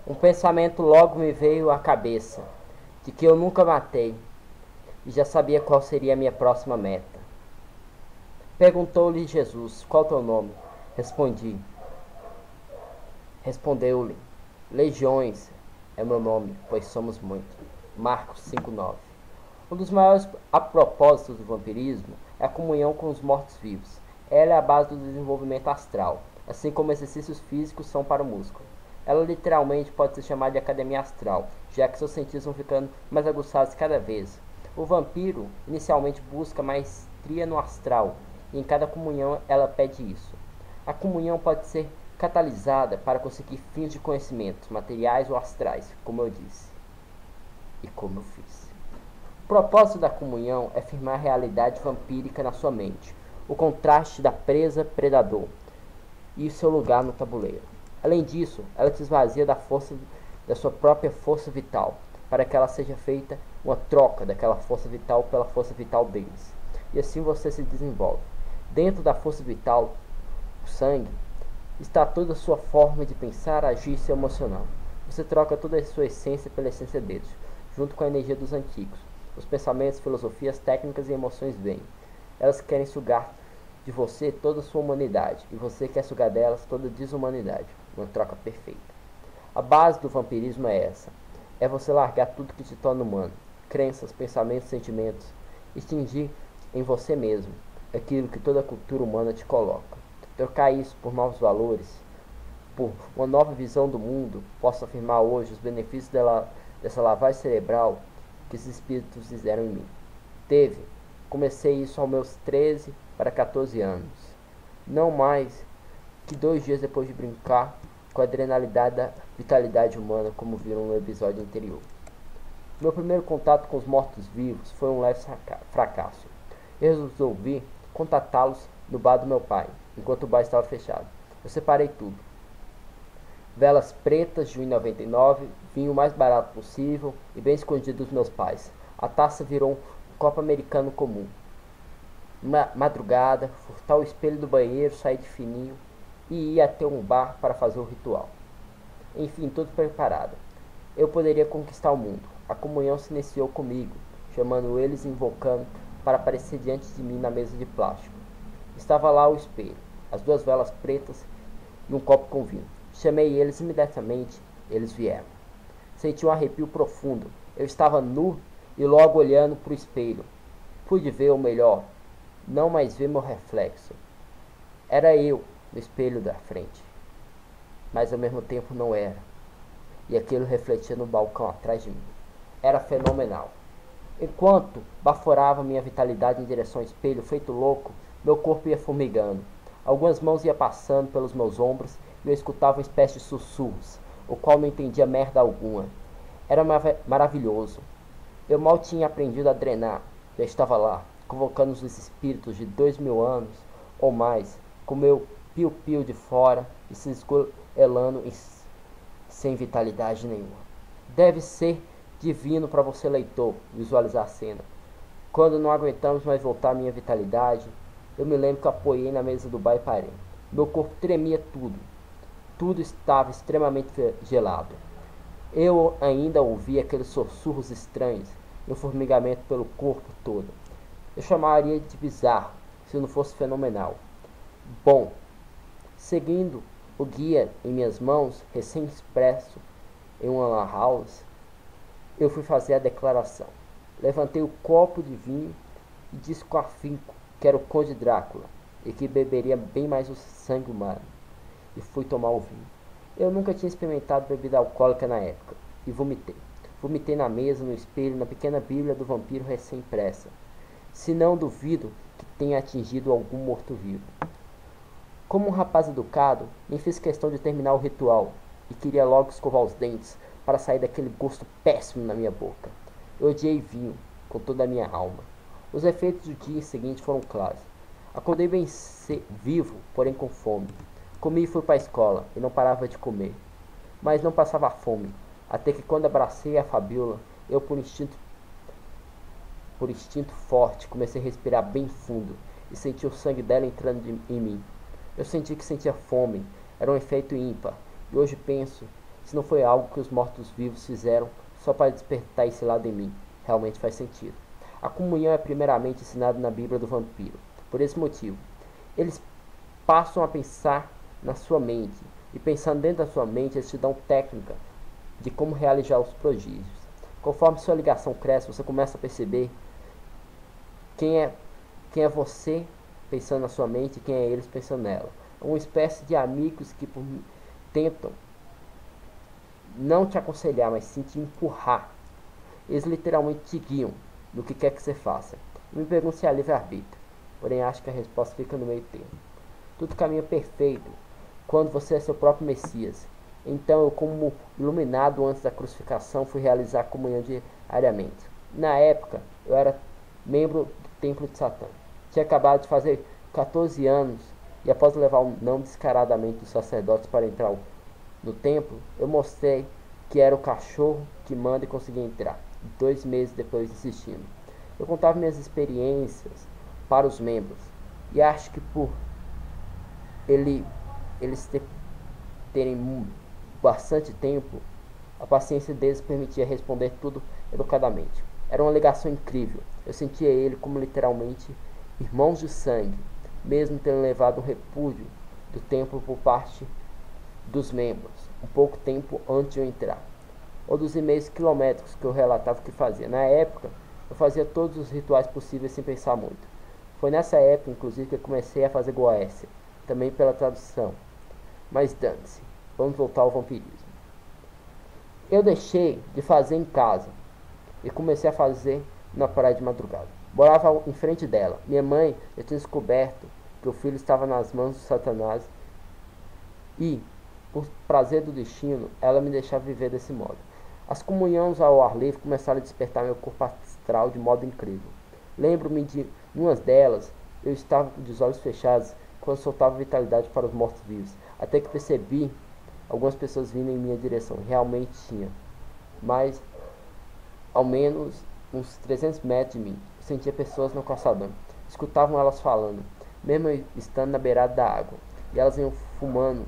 Um pensamento logo me veio à cabeça, de que eu nunca matei, e já sabia qual seria a minha próxima meta. Perguntou-lhe Jesus: qual teu nome? Respondi. Respondeu-lhe: Legiões é meu nome, pois somos muitos. Marcos 5:9. Um dos maiores propósitos do vampirismo é a comunhão com os mortos-vivos. Ela é a base do desenvolvimento astral, assim como exercícios físicos são para o músculo. Ela literalmente pode ser chamada de academia astral, já que seus sentidos vão ficando mais aguçados cada vez. O vampiro inicialmente busca maestria no astral, e em cada comunhão ela pede isso. A comunhão pode ser catalisada para conseguir fins de conhecimentos, materiais ou astrais, como eu disse. E como eu fiz. O propósito da comunhão é firmar a realidade vampírica na sua mente, o contraste da presa-predador e seu lugar no tabuleiro. Além disso, ela te esvazia da sua própria força vital, para que ela seja feita uma troca daquela força vital pela força vital deles. E assim você se desenvolve. Dentro da força vital, o sangue, está toda a sua forma de pensar, agir e ser emocional. Você troca toda a sua essência pela essência deles, junto com a energia dos antigos. Os pensamentos, filosofias, técnicas e emoções vêm. Elas querem sugar de você toda a sua humanidade, e você quer sugar delas toda a desumanidade. Uma troca perfeita. A base do vampirismo é essa. É você largar tudo que te torna humano. Crenças, pensamentos, sentimentos. Extingir em você mesmo aquilo que toda a cultura humana te coloca. Trocar isso por novos valores, por uma nova visão do mundo. Posso afirmar hoje os benefícios dessa lavagem cerebral que esses espíritos fizeram em mim. Comecei isso aos meus 13 para 14 anos. Não mais que 2 dias depois de brincar com a adrenalina da vitalidade humana, como viram no episódio anterior. Meu primeiro contato com os mortos-vivos foi um leve fracasso. Eu resolvi contatá-los no bar do meu pai, enquanto o bar estava fechado. Eu separei tudo. Velas pretas, junho 99, vinho o mais barato possível e bem escondido dos meus pais. A taça virou um copo americano comum. Madrugada, furtar o espelho do banheiro, sair de fininho e ir até um bar para fazer o ritual. Enfim, tudo preparado. Eu poderia conquistar o mundo. A comunhão se iniciou comigo, chamando eles e invocando para aparecer diante de mim na mesa de plástico. Estava lá o espelho, as 2 velas pretas e um copo com vinho. Chamei eles imediatamente, eles vieram. Senti um arrepio profundo. Eu estava nu e logo olhando para o espelho. Pude ver o melhor, não mais ver meu reflexo. Era eu no espelho da frente, mas ao mesmo tempo não era. E aquilo refletia no balcão atrás de mim. Era fenomenal. Enquanto baforava minha vitalidade em direção ao espelho, feito louco, meu corpo ia formigando. Algumas mãos iam passando pelos meus ombros e eu escutava uma espécie de sussurros, o qual não entendia merda alguma. Era maravilhoso. Eu mal tinha aprendido a drenar. Já estava lá, convocando os espíritos de 2000 anos ou mais, com meu piu-piu de fora e se esgoelando sem vitalidade nenhuma. Deve ser divino para você, leitor, visualizar a cena. Quando não aguentamos mais voltar à minha vitalidade, eu me lembro que apoiei na mesa do bar e parei. Meu corpo tremia tudo. Tudo estava extremamente gelado. Eu ainda ouvia aqueles sussurros estranhos e um formigamento pelo corpo todo. Eu chamaria de bizarro, se não fosse fenomenal. Bom, seguindo o guia em minhas mãos, recém-expresso em uma lan house, eu fui fazer a declaração. Levantei o copo de vinho e disse com afinco que era o Conde Drácula e que beberia bem mais o sangue humano. E fui tomar o vinho. Eu nunca tinha experimentado bebida alcoólica na época e vomitei. Vomitei na mesa, no espelho, na pequena bíblia do vampiro recém-impressa. Se não duvido que tenha atingido algum morto-vivo. Como um rapaz educado, nem fiz questão de terminar o ritual e queria logo escovar os dentes para sair daquele gosto péssimo na minha boca. Eu odiei vinho com toda a minha alma. Os efeitos do dia seguinte foram claros. Acordei bem vivo, porém com fome. Comi e fui para a escola, e não parava de comer. Mas não passava fome, até que quando abracei a Fabiola, eu por instinto forte, comecei a respirar bem fundo, e senti o sangue dela entrando em mim. Eu senti que sentia fome, era um efeito ímpar, e hoje penso Se não foi algo que os mortos-vivos fizeram só para despertar esse lado em mim, realmente faz sentido. A comunhão é primeiramente ensinada na Bíblia do vampiro. Por esse motivo, eles passam a pensar na sua mente. E pensando dentro da sua mente, eles te dão técnica de como realizar os prodígios. Conforme sua ligação cresce, você começa a perceber quem é você pensando na sua mente e quem é eles pensando nela. É uma espécie de amigos que tentam não te aconselhar, mas sim te empurrar. Eles literalmente te guiam no que quer que você faça. Eu me pergunto se há livre-arbítrio, porém acho que a resposta fica no meio termo. Tudo caminha perfeito quando você é seu próprio Messias. Então eu, como iluminado antes da crucificação, fui realizar a comunhão diariamente. Na época, eu era membro do Templo de Satã. Tinha acabado de fazer 14 anos e após levar um não descaradamente dos sacerdotes para entrar no templo, eu mostrei que era o cachorro que manda e consegui entrar. 2 meses depois insistindo. Eu contava minhas experiências para os membros e acho que por eles terem bastante tempo, a paciência deles permitia responder tudo educadamente. Era uma ligação incrível. Eu sentia ele como literalmente irmãos de sangue, mesmo tendo levado um repúdio do templo por parte dos membros, um pouco tempo antes de eu entrar. Ou dos e-mails quilométricos que eu relatava o que fazia. Na época, eu fazia todos os rituais possíveis sem pensar muito. Foi nessa época, inclusive, que eu comecei a fazer Goécia, também pela tradução. Mas dane-se, vamos voltar ao vampirismo. Eu deixei de fazer em casa e comecei a fazer na praia de madrugada. Morava em frente dela. Minha mãe já tinha descoberto que o filho estava nas mãos de Satanás e, por prazer do destino, ela me deixava viver desse modo. As comunhões ao ar livre começaram a despertar meu corpo astral de modo incrível. Lembro-me de umas delas, eu estava com os olhos fechados quando soltava vitalidade para os mortos-vivos, até que percebi algumas pessoas vindo em minha direção. Realmente tinha, mas ao menos uns 300 metros de mim. Eu sentia pessoas no calçadão. Escutavam elas falando, mesmo estando na beirada da água. E elas iam fumando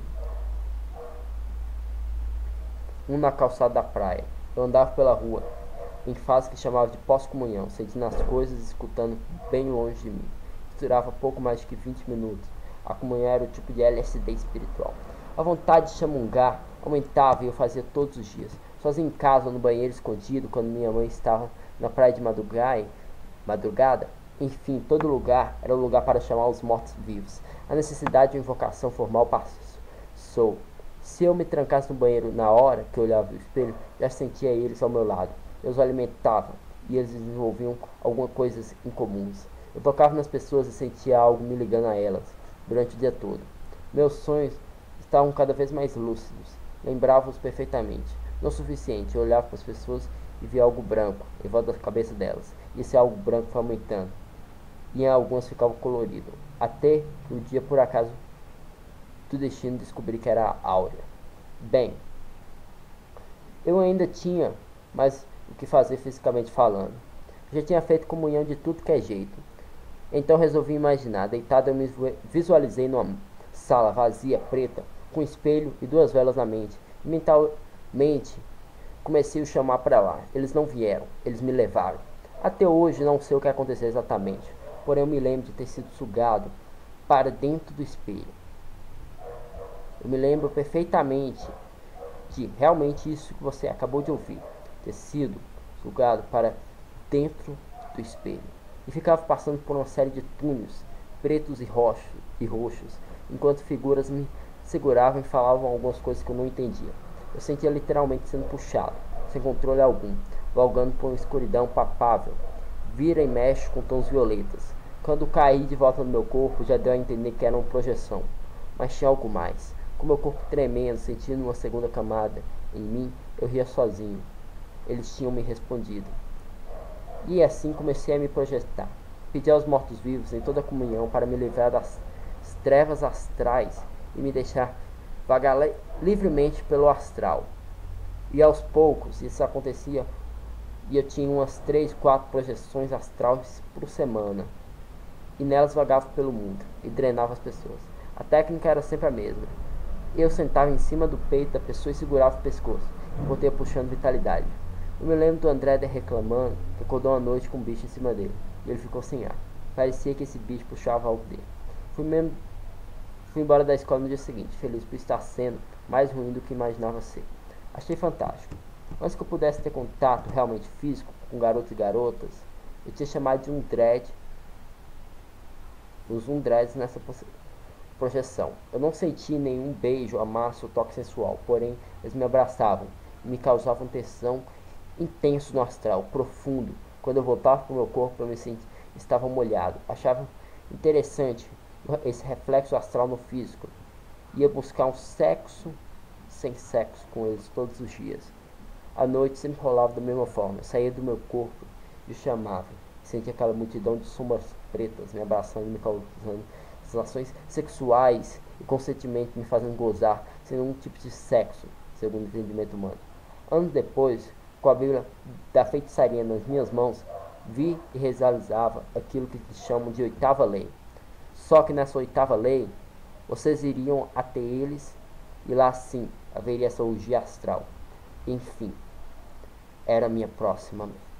na calçada da praia. Eu andava pela rua, em fase que chamava de pós-comunhão, sentindo as coisas e escutando bem longe de mim. Durava pouco mais de 20 minutos. A comunhão era o tipo de LSD espiritual. A vontade de chamungar aumentava e eu fazia todos os dias. Sozinho em casa ou no banheiro escondido, quando minha mãe estava na praia de madrugada. Enfim, todo lugar era um lugar para chamar os mortos-vivos. A necessidade de uma invocação formal passou. Se eu me trancasse no banheiro na hora que eu olhava no espelho, já sentia eles ao meu lado. Eu os alimentava e eles desenvolviam algumas coisas incomuns. Eu tocava nas pessoas e sentia algo me ligando a elas durante o dia todo. Meus sonhos estavam cada vez mais lúcidos. Lembrava-os perfeitamente. Não o suficiente, eu olhava para as pessoas e via algo branco em volta da cabeça delas. E esse algo branco foi aumentando. E em algumas ficava colorido. Até que um dia, por acaso, do destino, descobri que era a Áurea. Bem, eu ainda tinha mais o que fazer fisicamente falando. Já tinha feito comunhão de tudo que é jeito. Então resolvi imaginar. Deitado eu me visualizei numa sala vazia, preta, com um espelho e 2 velas na mente. E mentalmente comecei a chamar para lá. Eles não vieram, eles me levaram. Até hoje não sei o que aconteceu exatamente, porém eu me lembro de ter sido sugado para dentro do espelho. Eu me lembro perfeitamente de realmente isso que você acabou de ouvir, ter sido sugado para dentro do espelho. E ficava passando por uma série de túneis pretos e roxos, enquanto figuras me seguravam e falavam algumas coisas que eu não entendia. Eu sentia literalmente sendo puxado, sem controle algum, valgando por uma escuridão palpável. Vira e mexe com tons violetas. Quando caí de volta no meu corpo, já deu a entender que era uma projeção. Mas tinha algo mais. Com meu corpo tremendo, sentindo uma segunda camada em mim, eu ria sozinho. Eles tinham me respondido. E assim comecei a me projetar. Pedi aos mortos-vivos em toda a comunhão para me livrar das trevas astrais e me deixar vagar livremente pelo astral. E aos poucos isso acontecia e eu tinha umas 3, 4 projeções astrais por semana. E nelas vagava pelo mundo e drenava as pessoas. A técnica era sempre a mesma. Eu sentava em cima do peito da pessoa e segurava o pescoço, enquanto ia puxando vitalidade. Eu me lembro do André reclamando que acordou uma noite com um bicho em cima dele, e ele ficou sem ar. Parecia que esse bicho puxava algo dele. Fui embora da escola no dia seguinte, feliz por estar sendo mais ruim do que imaginava ser. Achei fantástico. Antes que eu pudesse ter contato realmente físico com garotos e garotas, eu tinha chamado de um dread, os dreads nessa projeção. Eu não senti nenhum beijo, amasso ou toque sensual, porém eles me abraçavam e me causavam tensão intenso no astral, profundo. Quando eu voltava para o meu corpo, eu me sentia estava molhado. Achava interessante esse reflexo astral no físico. Ia buscar um sexo sem sexo com eles todos os dias. A noite sempre rolava da mesma forma. Eu saía do meu corpo e o chamava. Sentia aquela multidão de sombras pretas me abraçando e me causando sensações sexuais e consentimento me fazendo gozar sem nenhum tipo de sexo, segundo o entendimento humano. Anos depois, com a Bíblia da feitiçaria nas minhas mãos, vi e realizava aquilo que chamam de oitava lei. Só que nessa oitava lei, vocês iriam até eles e lá sim haveria essa orgia astral. Enfim, era a minha próxima meta.